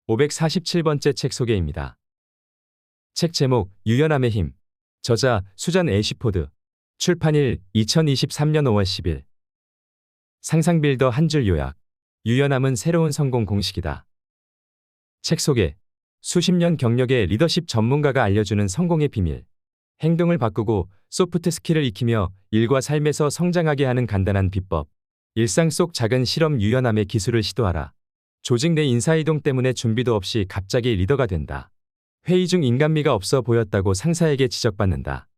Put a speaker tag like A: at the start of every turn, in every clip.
A: 547번째 책 소개입니다. 책 제목 유연함의 힘. 저자 수잔 애쉬포드. 출판일 2023년 5월 10일. 상상 빌더 한 줄 요약. 유연함은 새로운 성공 공식이다. 책 소개. 수십 년 경력의 리더십 전문가가 알려주는 성공의 비밀. 행동을 바꾸고 소프트 스킬을 익히며 일과 삶에서 성장하게 하는 간단한 비법. 일상 속 작은 실험 유연함의 기술을 시도하라. 조직 내 인사이동 때문에 준비도 없이 갑자기 리더가 된다. 회의 중 인간미가 없어 보였다고 상사에게 지적받는다.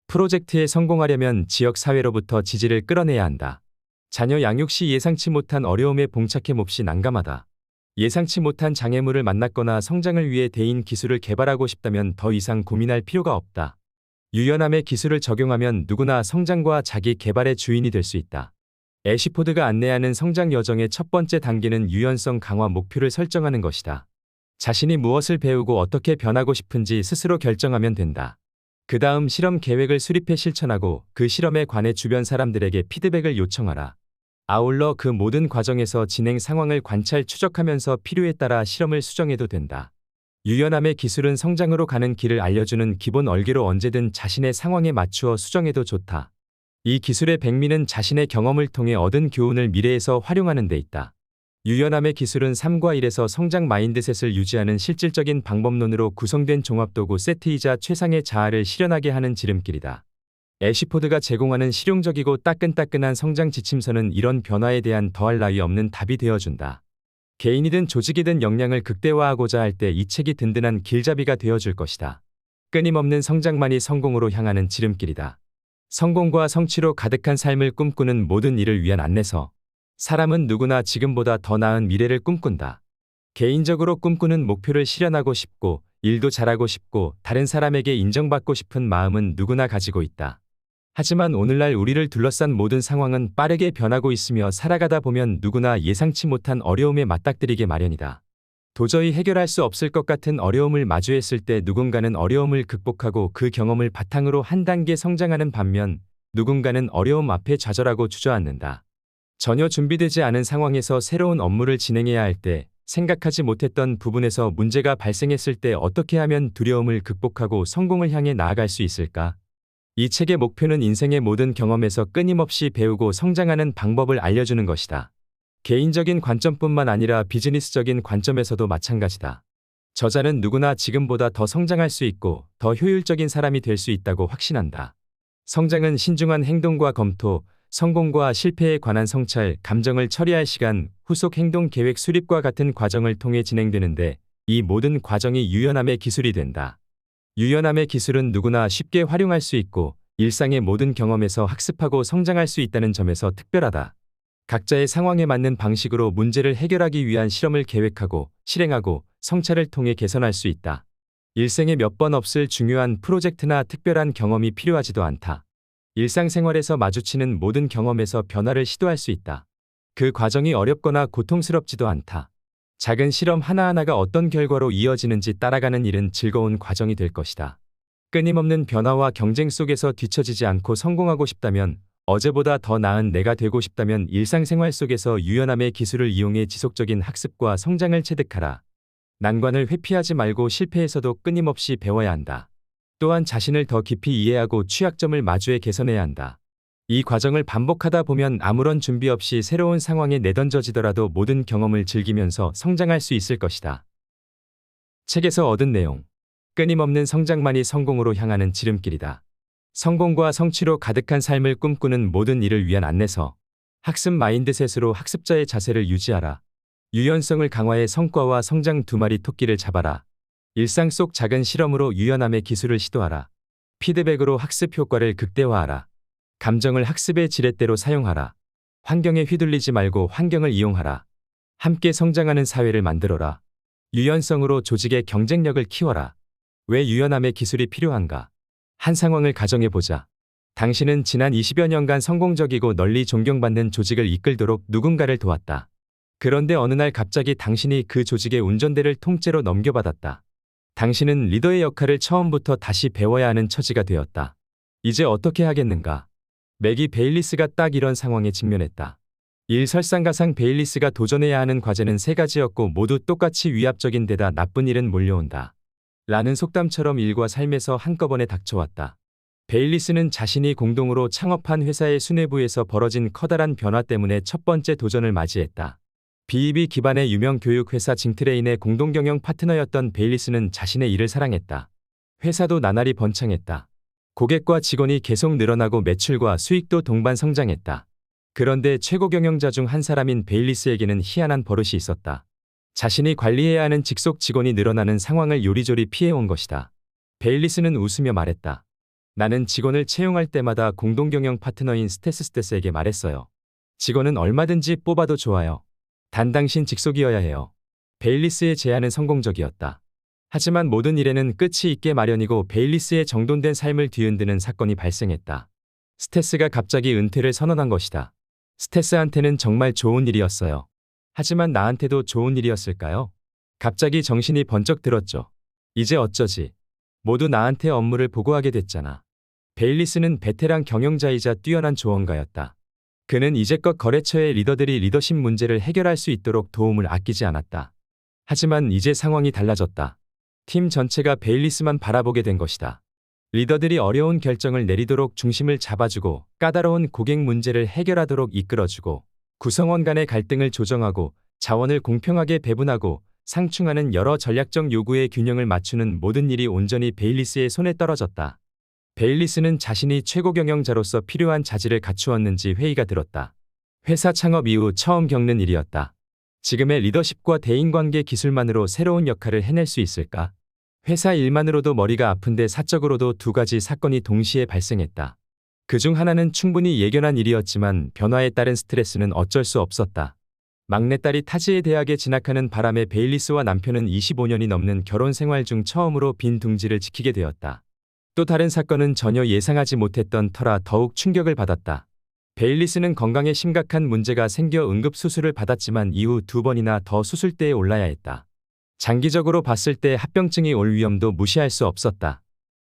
A: 프로젝트에 성공하려면 지역 사회로부터 지지를 끌어내야 한다. 자녀 양육 시 예상치 못한 어려움에 봉착해 몹시 난감하다. 예상치 못한 장애물을 만났거나 성장을 위해 대인 기술을 개발하고 싶다면 더 이상 고민할 필요가 없다. 유연함의 기술을 적용하면 누구나 성장과 자기 개발의 주인이 될 수 있다. 애쉬포드가 안내하는 성장 여정의 첫 번째 단계는 유연성 강화 목표를 설정하는 것이다. 자신이 무엇을 배우고 어떻게 변하고 싶은지 스스로 결정하면 된다. 그 다음 실험 계획을 수립해 실천하고 그 실험에 관해 주변 사람들에게 피드백을 요청하라. 아울러 그 모든 과정에서 진행 상황을 관찰 추적하면서 필요에 따라 실험을 수정해도 된다. 유연함의 기술은 성장으로 가는 길을 알려주는 기본 얼개로 언제든 자신의 상황에 맞추어 수정해도 좋다. 이 기술의 백미는 자신의 경험을 통해 얻은 교훈을 미래에서 활용하는 데 있다. 유연함의 기술은 3과 1에서 성장 마인드셋을 유지하는 실질적인 방법론으로 구성된 종합도구 세트이자 최상의 자아를 실현하게 하는 지름길이다. 애쉬포드가 제공하는 실용적이고 따끈따끈한 성장 지침서는 이런 변화에 대한 더할 나위 없는 답이 되어준다. 개인이든 조직이든 역량을 극대화하고자 할 때 이 책이 든든한 길잡이가 되어줄 것이다. 끊임없는 성장만이 성공으로 향하는 지름길이다. 성공과 성취로 가득한 삶을 꿈꾸는 모든 이를 위한 안내서. 사람은 누구나 지금보다 더 나은 미래를 꿈꾼다. 개인적으로 꿈꾸는 목표를 실현하고 싶고, 일도 잘하고 싶고, 다른 사람에게 인정받고 싶은 마음은 누구나 가지고 있다. 하지만 오늘날 우리를 둘러싼 모든 상황은 빠르게 변하고 있으며 살아가다 보면 누구나 예상치 못한 어려움에 맞닥뜨리게 마련이다. 도저히 해결할 수 없을 것 같은 어려움을 마주했을 때 누군가는 어려움을 극복하고 그 경험을 바탕으로 한 단계 성장하는 반면 누군가는 어려움 앞에 좌절하고 주저앉는다. 전혀 준비되지 않은 상황에서 새로운 업무를 진행해야 할 때 생각하지 못했던 부분에서 문제가 발생했을 때 어떻게 하면 두려움을 극복하고 성공을 향해 나아갈 수 있을까? 이 책의 목표는 인생의 모든 경험에서 끊임없이 배우고 성장하는 방법을 알려주는 것이다. 개인적인 관점뿐만 아니라 비즈니스적인 관점에서도 마찬가지다. 저자는 누구나 지금보다 더 성장할 수 있고 더 효율적인 사람이 될 수 있다고 확신한다. 성장은 신중한 행동과 검토, 성공과 실패에 관한 성찰, 감정을 처리할 시간, 후속 행동 계획 수립과 같은 과정을 통해 진행되는데 이 모든 과정이 유연함의 기술이 된다. 유연함의 기술은 누구나 쉽게 활용할 수 있고 일상의 모든 경험에서 학습하고 성장할 수 있다는 점에서 특별하다. 각자의 상황에 맞는 방식으로 문제를 해결하기 위한 실험을 계획하고 실행하고 성찰을 통해 개선할 수 있다. 일생에 몇 번 없을 중요한 프로젝트나 특별한 경험이 필요하지도 않다. 일상생활에서 마주치는 모든 경험에서 변화를 시도할 수 있다. 그 과정이 어렵거나 고통스럽지도 않다. 작은 실험 하나하나가 어떤 결과로 이어지는지 따라가는 일은 즐거운 과정이 될 것이다. 끊임없는 변화와 경쟁 속에서 뒤처지지 않고 성공하고 싶다면, 어제보다 더 나은 내가 되고 싶다면 일상생활 속에서 유연함의 기술을 이용해 지속적인 학습과 성장을 체득하라. 난관을 회피하지 말고 실패에서도 끊임없이 배워야 한다. 또한 자신을 더 깊이 이해하고 취약점을 마주해 개선해야 한다. 이 과정을 반복하다 보면 아무런 준비 없이 새로운 상황에 내던져지더라도 모든 경험을 즐기면서 성장할 수 있을 것이다. 책에서 얻은 내용. 끊임없는 성장만이 성공으로 향하는 지름길이다. 성공과 성취로 가득한 삶을 꿈꾸는 모든 이를 위한 안내서. 학습 마인드셋으로 학습자의 자세를 유지하라. 유연성을 강화해 성과와 성장 두 마리 토끼를 잡아라. 일상 속 작은 실험으로 유연함의 기술을 시도하라. 피드백으로 학습 효과를 극대화하라. 감정을 학습의 지렛대로 사용하라. 환경에 휘둘리지 말고 환경을 이용하라. 함께 성장하는 사회를 만들어라. 유연성으로 조직의 경쟁력을 키워라. 왜 유연함의 기술이 필요한가? 한 상황을 가정해보자. 당신은 지난 20여 년간 성공적이고 널리 존경받는 조직을 이끌도록 누군가를 도왔다. 그런데 어느 날 갑자기 당신이 그 조직의 운전대를 통째로 넘겨받았다. 당신은 리더의 역할을 처음부터 다시 배워야 하는 처지가 되었다. 이제 어떻게 하겠는가? 맥이 베일리스가 딱 이런 상황에 직면했다. 설상가상 베일리스가 도전해야 하는 과제는 세 가지였고 모두 똑같이 위압적인 데다 나쁜 일은 몰려온다. 라는 속담처럼 일과 삶에서 한꺼번에 닥쳐왔다. 베일리스는 자신이 공동으로 창업한 회사의 수뇌부에서 벌어진 커다란 변화 때문에 첫 번째 도전을 맞이했다. B2B 기반의 유명 교육회사 징트레인의 공동경영 파트너였던 베일리스는 자신의 일을 사랑했다. 회사도 나날이 번창했다. 고객과 직원이 계속 늘어나고 매출과 수익도 동반 성장했다. 그런데 최고 경영자 중 한 사람인 베일리스에게는 희한한 버릇이 있었다. 자신이 관리해야 하는 직속 직원이 늘어나는 상황을 요리조리 피해온 것이다. 베일리스는 웃으며 말했다. 나는 직원을 채용할 때마다 공동경영 파트너인 스테스에게 말했어요. 직원은 얼마든지 뽑아도 좋아요. 단 당신 직속이어야 해요. 베일리스의 제안은 성공적이었다. 하지만 모든 일에는 끝이 있게 마련이고 베일리스의 정돈된 삶을 뒤흔드는 사건이 발생했다. 스테스가 갑자기 은퇴를 선언한 것이다. 스테스한테는 정말 좋은 일이었어요. 하지만 나한테도 좋은 일이었을까요? 갑자기 정신이 번쩍 들었죠. 이제 어쩌지? 모두 나한테 업무를 보고하게 됐잖아. 베일리스는 베테랑 경영자이자 뛰어난 조언가였다. 그는 이제껏 거래처의 리더들이 리더십 문제를 해결할 수 있도록 도움을 아끼지 않았다. 하지만 이제 상황이 달라졌다. 팀 전체가 베일리스만 바라보게 된 것이다. 리더들이 어려운 결정을 내리도록 중심을 잡아주고 까다로운 고객 문제를 해결하도록 이끌어주고 구성원 간의 갈등을 조정하고 자원을 공평하게 배분하고 상충하는 여러 전략적 요구의 균형을 맞추는 모든 일이 온전히 베일리스의 손에 떨어졌다. 베일리스는 자신이 최고 경영자로서 필요한 자질을 갖추었는지 회의가 들었다. 회사 창업 이후 처음 겪는 일이었다. 지금의 리더십과 대인관계 기술만으로 새로운 역할을 해낼 수 있을까? 회사 일만으로도 머리가 아픈데 사적으로도 두 가지 사건이 동시에 발생했다. 그중 하나는 충분히 예견한 일이었지만 변화에 따른 스트레스는 어쩔 수 없었다. 막내딸이 타지의 대학에 진학하는 바람에 베일리스와 남편은 25년이 넘는 결혼 생활 중 처음으로 빈 둥지를 지키게 되었다. 또 다른 사건은 전혀 예상하지 못했던 터라 더욱 충격을 받았다. 베일리스는 건강에 심각한 문제가 생겨 응급수술을 받았지만 이후 2번이나 더 수술대에 올라야 했다. 장기적으로 봤을 때 합병증이 올 위험도 무시할 수 없었다.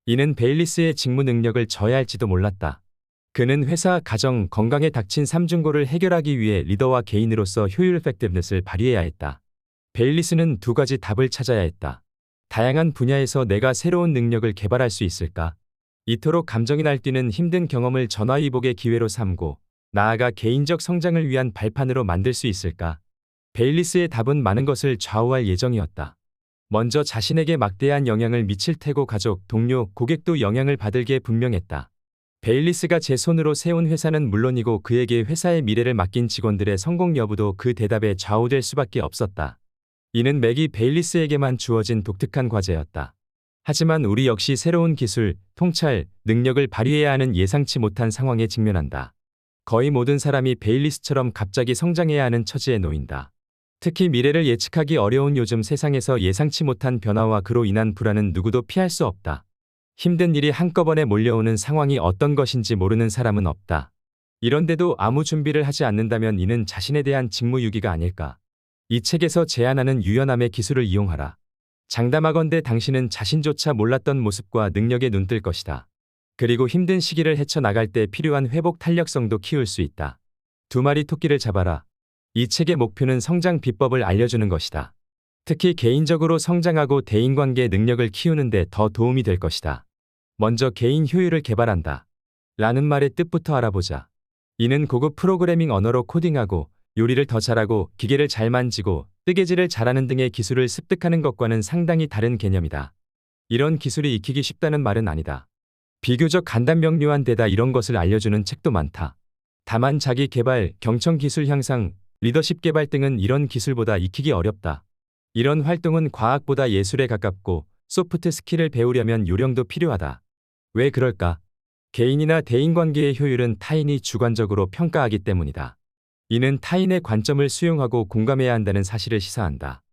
A: 이는 베일리스의 직무 능력을 저해할지도 몰랐다. 그는 회사, 가정, 건강에 닥친 삼중고를 해결하기 위해 리더와 개인으로서 효율 effectiveness를 발휘해야 했다. 베일리스는 두 가지 답을 찾아야 했다. 다양한 분야에서 내가 새로운 능력을 개발할 수 있을까? 이토록 감정이 날뛰는 힘든 경험을 전화위복의 기회로 삼고 나아가 개인적 성장을 위한 발판으로 만들 수 있을까? 베일리스의 답은 많은 것을 좌우할 예정이었다. 먼저 자신에게 막대한 영향을 미칠 테고 가족, 동료, 고객도 영향을 받을 게 분명했다. 베일리스가 제 손으로 세운 회사는 물론이고 그에게 회사의 미래를 맡긴 직원들의 성공 여부도 그 대답에 좌우될 수밖에 없었다. 이는 맥이 베일리스에게만 주어진 독특한 과제였다. 하지만 우리 역시 새로운 기술, 통찰, 능력을 발휘해야 하는 예상치 못한 상황에 직면한다. 거의 모든 사람이 베일리스처럼 갑자기 성장해야 하는 처지에 놓인다. 특히 미래를 예측하기 어려운 요즘 세상에서 예상치 못한 변화와 그로 인한 불안은 누구도 피할 수 없다. 힘든 일이 한꺼번에 몰려오는 상황이 어떤 것인지 모르는 사람은 없다. 이런데도 아무 준비를 하지 않는다면 이는 자신에 대한 직무유기가 아닐까. 이 책에서 제안하는 유연함의 기술을 이용하라. 장담하건대 당신은 자신조차 몰랐던 모습과 능력에 눈뜰 것이다. 그리고 힘든 시기를 헤쳐나갈 때 필요한 회복 탄력성도 키울 수 있다. 2마리 토끼를 잡아라. 이 책의 목표는 성장 비법을 알려주는 것이다. 특히 개인적으로 성장하고 대인관계 능력을 키우는 데 더 도움이 될 것이다. 먼저 개인 효율을 개발한다. 라는 말의 뜻부터 알아보자. 이는 고급 프로그래밍 언어로 코딩하고 요리를 더 잘하고 기계를 잘 만지고 뜨개질을 잘하는 등의 기술을 습득하는 것과는 상당히 다른 개념이다. 이런 기술이 익히기 쉽다는 말은 아니다. 비교적 간단명료한 데다 이런 것을 알려주는 책도 많다. 다만 자기 개발, 경청 기술 향상, 리더십 개발 등은 이런 기술보다 익히기 어렵다. 이런 활동은 과학보다 예술에 가깝고 소프트 스킬을 배우려면 요령도 필요하다. 왜 그럴까? 개인이나 대인관계의 효율은 타인이 주관적으로 평가하기 때문이다. 이는 타인의 관점을 수용하고 공감해야 한다는 사실을 시사한다.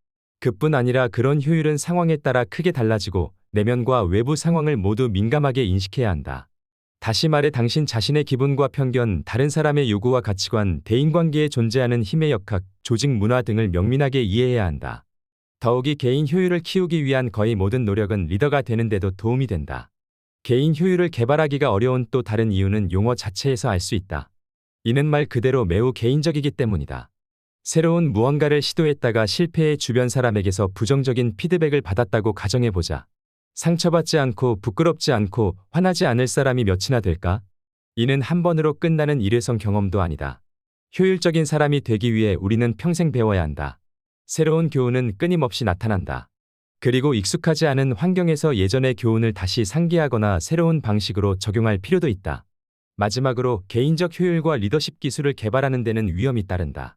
A: 그뿐 아니라 그런 효율은 상황에 따라 크게 달라지고 내면과 외부 상황을 모두 민감하게 인식해야 한다. 다시 말해 당신 자신의 기분과 편견, 다른 사람의 요구와 가치관, 대인관계에 존재하는 힘의 역학, 조직 문화 등을 명민하게 이해해야 한다. 더욱이 개인 효율을 키우기 위한 거의 모든 노력은 리더가 되는 데도 도움이 된다. 개인 효율을 개발하기가 어려운 또 다른 이유는 용어 자체에서 알 수 있다. 이는 말 그대로 매우 개인적이기 때문이다. 새로운 무언가를 시도했다가 실패해 주변 사람에게서 부정적인 피드백을 받았다고 가정해보자. 상처받지 않고 부끄럽지 않고 화나지 않을 사람이 몇이나 될까? 이는 한 번으로 끝나는 일회성 경험도 아니다. 효율적인 사람이 되기 위해 우리는 평생 배워야 한다. 새로운 교훈은 끊임없이 나타난다. 그리고 익숙하지 않은 환경에서 예전의 교훈을 다시 상기하거나 새로운 방식으로 적용할 필요도 있다. 마지막으로 개인적 효율과 리더십 기술을 개발하는 데는 위험이 따른다.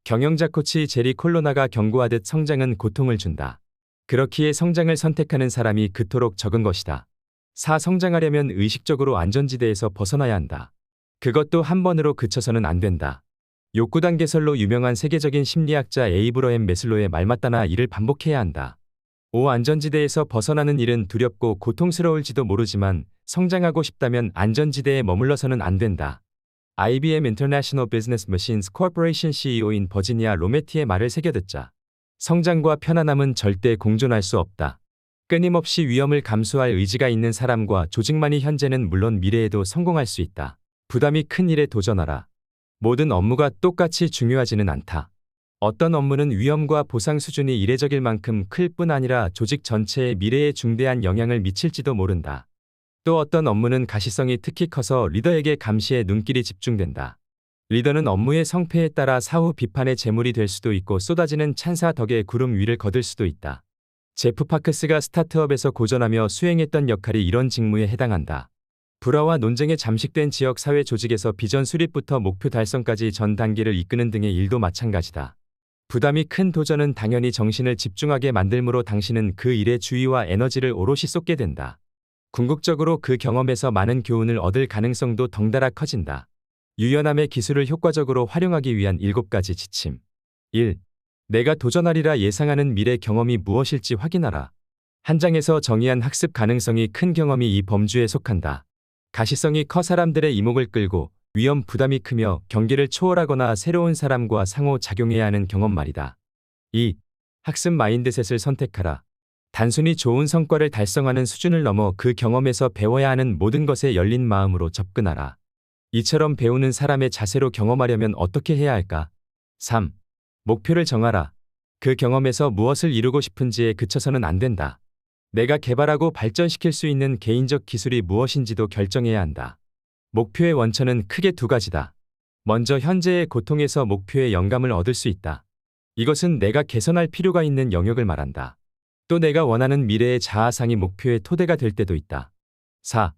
A: 경영자 코치 제리 콜로나가 경고하듯 성장은 고통을 준다. 그렇기에 성장을 선택하는 사람이 그토록 적은 것이다. 4. 성장하려면 의식적으로 안전지대에서 벗어나야 한다. 그것도 한 번으로 그쳐서는 안 된다. 욕구단 개설로 유명한 세계적인 심리학자 에이브러햄 매슬로의 말 맞다나 이를 반복해야 한다. 5. 안전지대에서 벗어나는 일은 두렵고 고통스러울지도 모르지만 성장하고 싶다면 안전지대에 머물러서는 안 된다. IBM International Business Machines Corporation CEO인 버지니아 로메티의 말을 새겨듣자. 성장과 편안함은 절대 공존할 수 없다. 끊임없이 위험을 감수할 의지가 있는 사람과 조직만이 현재는 물론 미래에도 성공할 수 있다. 부담이 큰 일에 도전하라. 모든 업무가 똑같이 중요하지는 않다. 어떤 업무는 위험과 보상 수준이 이례적일 만큼 클 뿐 아니라 조직 전체의 미래에 중대한 영향을 미칠지도 모른다. 또 어떤 업무는 가시성이 특히 커서 리더에게 감시에 눈길이 집중된다. 리더는 업무의 성패에 따라 사후 비판의 제물이 될 수도 있고 쏟아지는 찬사 덕에 구름 위를 거둘 수도 있다. 제프 파크스가 스타트업에서 고전하며 수행했던 역할이 이런 직무에 해당한다. 불화와 논쟁에 잠식된 지역 사회 조직에서 비전 수립부터 목표 달성까지 전 단계를 이끄는 등의 일도 마찬가지다. 부담이 큰 도전은 당연히 정신을 집중하게 만들므로 당신은 그 일에 주의와 에너지를 오롯이 쏟게 된다. 궁극적으로 그 경험에서 많은 교훈을 얻을 가능성도 덩달아 커진다. 유연함의 기술을 효과적으로 활용하기 위한 7가지 지침. 1. 내가 도전하리라 예상하는 미래 경험이 무엇일지 확인하라. 한 장에서 정의한 학습 가능성이 큰 경험이 이 범주에 속한다. 가시성이 커 사람들의 이목을 끌고 위험 부담이 크며 경계를 초월하거나 새로운 사람과 상호작용해야 하는 경험 말이다. 2. 학습 마인드셋을 선택하라. 단순히 좋은 성과를 달성하는 수준을 넘어 그 경험에서 배워야 하는 모든 것에 열린 마음으로 접근하라. 이처럼 배우는 사람의 자세로 경험하려면 어떻게 해야 할까? 3. 목표를 정하라. 그 경험에서 무엇을 이루고 싶은지에 그쳐서는 안 된다. 내가 개발하고 발전시킬 수 있는 개인적 기술이 무엇인지도 결정해야 한다. 목표의 원천은 크게 2가지다. 먼저 현재의 고통에서 목표의 영감을 얻을 수 있다. 이것은 내가 개선할 필요가 있는 영역을 말한다. 또 내가 원하는 미래의 자아상이 목표의 토대가 될 때도 있다. 4.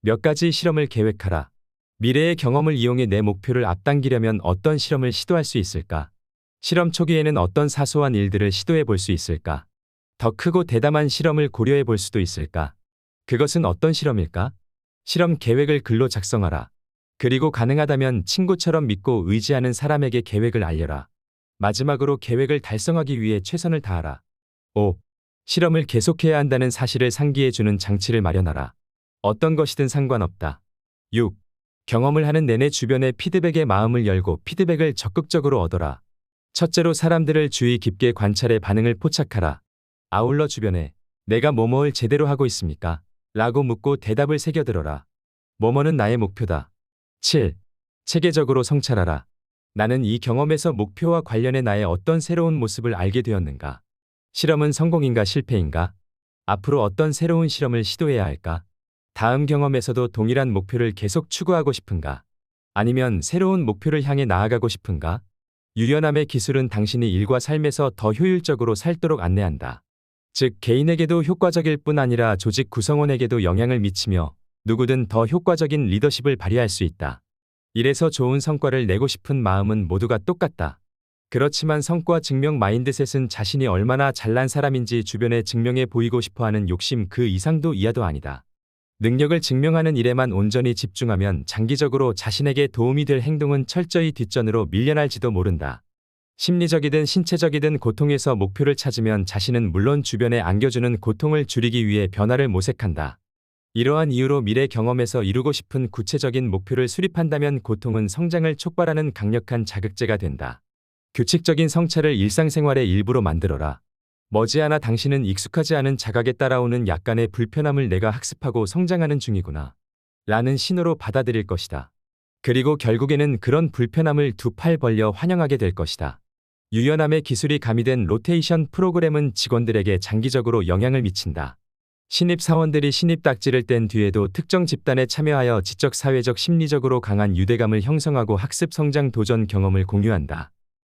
A: 몇 가지 실험을 계획하라. 미래의 경험을 이용해 내 목표를 앞당기려면 어떤 실험을 시도할 수 있을까? 실험 초기에는 어떤 사소한 일들을 시도해 볼 수 있을까? 더 크고 대담한 실험을 고려해 볼 수도 있을까? 그것은 어떤 실험일까? 실험 계획을 글로 작성하라. 그리고 가능하다면 친구처럼 믿고 의지하는 사람에게 계획을 알려라. 마지막으로 계획을 달성하기 위해 최선을 다하라. 5. 실험을 계속해야 한다는 사실을 상기해주는 장치를 마련하라. 어떤 것이든 상관없다. 6. 경험을 하는 내내 주변의 피드백에 마음을 열고 피드백을 적극적으로 얻어라. 첫째로 사람들을 주의 깊게 관찰해 반응을 포착하라. 아울러 주변에 내가 뭐뭐를 제대로 하고 있습니까? 라고 묻고 대답을 새겨들어라. 뭐뭐는 나의 목표다. 7. 체계적으로 성찰하라. 나는 이 경험에서 목표와 관련해 나의 어떤 새로운 모습을 알게 되었는가? 실험은 성공인가 실패인가? 앞으로 어떤 새로운 실험을 시도해야 할까? 다음 경험에서도 동일한 목표를 계속 추구하고 싶은가? 아니면 새로운 목표를 향해 나아가고 싶은가? 유연함의 기술은 당신이 일과 삶에서 더 효율적으로 살도록 안내한다. 즉 개인에게도 효과적일 뿐 아니라 조직 구성원에게도 영향을 미치며 누구든 더 효과적인 리더십을 발휘할 수 있다. 이래서 좋은 성과를 내고 싶은 마음은 모두가 똑같다. 그렇지만 성과 증명 마인드셋은 자신이 얼마나 잘난 사람인지 주변에 증명해 보이고 싶어하는 욕심 그 이상도 이하도 아니다. 능력을 증명하는 일에만 온전히 집중하면 장기적으로 자신에게 도움이 될 행동은 철저히 뒷전으로 밀려날지도 모른다. 심리적이든 신체적이든 고통에서 목표를 찾으면 자신은 물론 주변에 안겨주는 고통을 줄이기 위해 변화를 모색한다. 이러한 이유로 미래 경험에서 이루고 싶은 구체적인 목표를 수립한다면 고통은 성장을 촉발하는 강력한 자극제가 된다. 규칙적인 성찰을 일상생활의 일부로 만들어라. 머지않아 당신은 익숙하지 않은 자각에 따라오는 약간의 불편함을 내가 학습하고 성장하는 중이구나 라는 신호로 받아들일 것이다. 그리고 결국에는 그런 불편함을 두 팔 벌려 환영하게 될 것이다. 유연함의 기술이 가미된 로테이션 프로그램은 직원들에게 장기적으로 영향을 미친다. 신입 사원들이 신입 딱지를 뗀 뒤에도 특정 집단에 참여하여 지적 사회적 심리적으로 강한 유대감을 형성하고 학습 성장 도전 경험을 공유한다.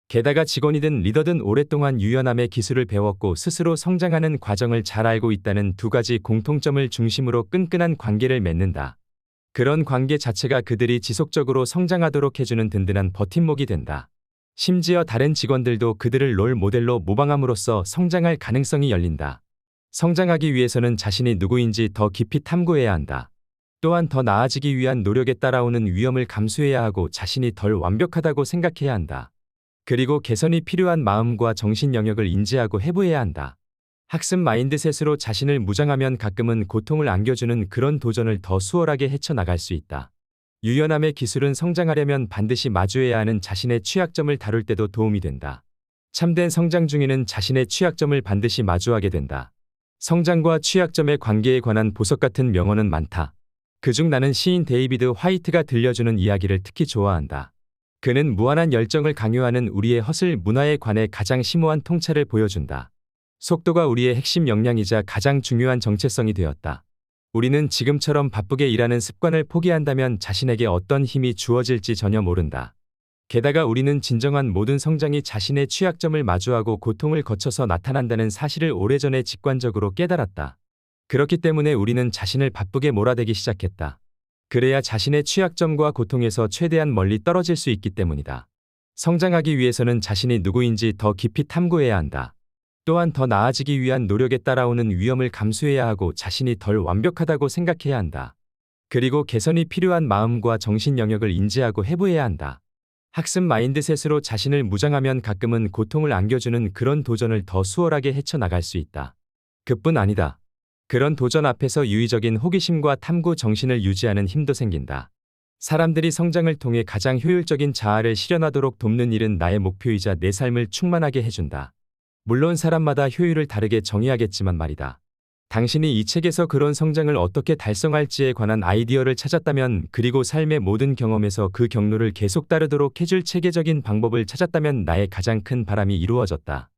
A: 게다가 직원이든 리더든 오랫동안 유연함의 기술을 배웠고 스스로 성장하는 과정을 잘 알고 있다는 두 가지 공통점을 중심으로 끈끈한 관계를 맺는다. 그런 관계 자체가 그들이 지속적으로 성장하도록 해주는 든든한 버팀목이 된다. 심지어 다른 직원들도 그들을 롤 모델로 모방함으로써 성장할 가능성이 열린다. 성장하기 위해서는 자신이 누구인지 더 깊이 탐구해야 한다. 또한 더 나아지기 위한 노력에 따라오는 위험을 감수해야 하고 자신이 덜 완벽하다고 생각해야 한다. 그리고 개선이 필요한 마음과 정신 영역을 인지하고 해부해야 한다. 학습 마인드셋으로 자신을 무장하면 가끔은 고통을 안겨주는 그런 도전을 더 수월하게 헤쳐나갈 수 있다. 유연함의 기술은 성장하려면 반드시 마주해야 하는 자신의 취약점을 다룰 때도 도움이 된다. 참된 성장 중에는 자신의 취약점을 반드시 마주하게 된다. 성장과 취약점의 관계에 관한 보석 같은 명언은 많다. 그중 나는 시인 데이비드 화이트가 들려주는 이야기를 특히 좋아한다. 그는 무한한 열정을 강요하는 우리의 허슬 문화에 관해 가장 심오한 통찰을 보여준다. 속도가 우리의 핵심 역량이자 가장 중요한 정체성이 되었다. 우리는 지금처럼 바쁘게 일하는 습관을 포기한다면 자신에게 어떤 힘이 주어질지 전혀 모른다. 게다가 우리는 진정한 모든 성장이 자신의 취약점을 마주하고 고통을 거쳐서 나타난다는 사실을 오래전에 직관적으로 깨달았다. 그렇기 때문에 우리는 자신을 바쁘게 몰아대기 시작했다. 그래야 자신의 취약점과 고통에서 최대한 멀리 떨어질 수 있기 때문이다. 성장하기 위해서는 자신이 누구인지 더 깊이 탐구해야 한다. 또한 더 나아지기 위한 노력에 따라오는 위험을 감수해야 하고 자신이 덜 완벽하다고 생각해야 한다. 그리고 개선이 필요한 마음과 정신 영역을 인지하고 해부해야 한다. 학습 마인드셋으로 자신을 무장하면 가끔은 고통을 안겨주는 그런 도전을 더 수월하게 헤쳐나갈 수 있다. 그뿐 아니다. 그런 도전 앞에서 유의적인 호기심과 탐구 정신을 유지하는 힘도 생긴다. 사람들이 성장을 통해 가장 효율적인 자아를 실현하도록 돕는 일은 나의 목표이자 내 삶을 충만하게 해준다. 물론 사람마다 효율을 다르게 정의하겠지만 말이다. 당신이 이 책에서 그런 성장을 어떻게 달성할지에 관한 아이디어를 찾았다면, 그리고 삶의 모든 경험에서 그 경로를 계속 따르도록 해줄 체계적인 방법을 찾았다면 나의 가장 큰 바람이 이루어졌다.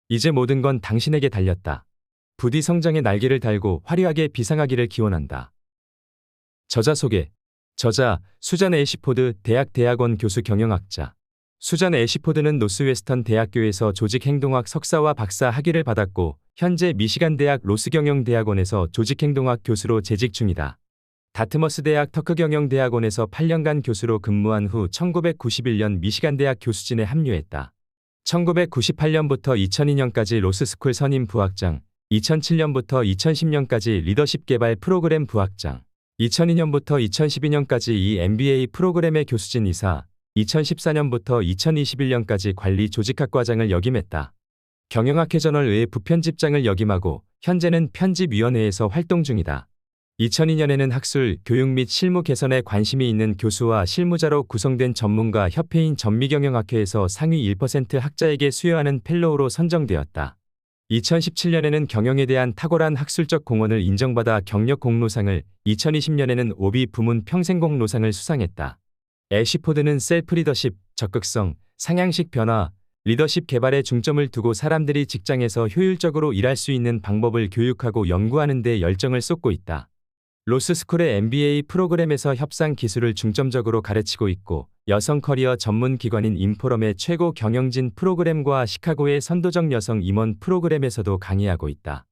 A: 이제 모든 건 당신에게 달렸다. 부디 성장의 날개를 달고 화려하게 비상하기를 기원한다. 저자 소개. 저자 수잔 애시포드, 대학원 교수 경영학자. 수잔 애시포드는 노스웨스턴 대학교에서 조직행동학 석사와 박사 학위를 받았고 현재 미시간 대학 로스경영대학원에서 조직행동학 교수로 재직 중이다. 다트머스 대학 터크경영대학원에서 8년간 교수로 근무한 후 1991년 미시간 대학 교수진에 합류했다. 1998년부터 2002년까지 로스스쿨 선임 부학장, 2007년부터 2010년까지 리더십 개발 프로그램 부학장, 2002년부터 2012년까지 이 MBA 프로그램의 교수진 이사, 2014년부터 2021년까지 관리 조직학과장을 역임했다. 경영학회 저널의 부편집장을 역임하고 현재는 편집위원회에서 활동 중이다. 2002년에는 학술, 교육 및 실무 개선에 관심이 있는 교수와 실무자로 구성된 전문가 협회인 전미경영학회에서 상위 1% 학자에게 수여하는 펠로우로 선정되었다. 2017년에는 경영에 대한 탁월한 학술적 공헌을 인정받아 경력공로상을, 2020년에는 오비 부문 평생공로상을 수상했다. 애시포드는 셀프 리더십, 적극성, 상향식 변화, 리더십 개발에 중점을 두고 사람들이 직장에서 효율적으로 일할 수 있는 방법을 교육하고 연구하는 데 열정을 쏟고 있다. 로스스쿨의 MBA 프로그램에서 협상 기술을 중점적으로 가르치고 있고 여성 커리어 전문 기관인 인포럼의 최고 경영진 프로그램과 시카고의 선도적 여성 임원 프로그램에서도 강의하고 있다.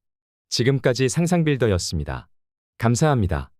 A: 지금까지 상상빌더였습니다. 감사합니다.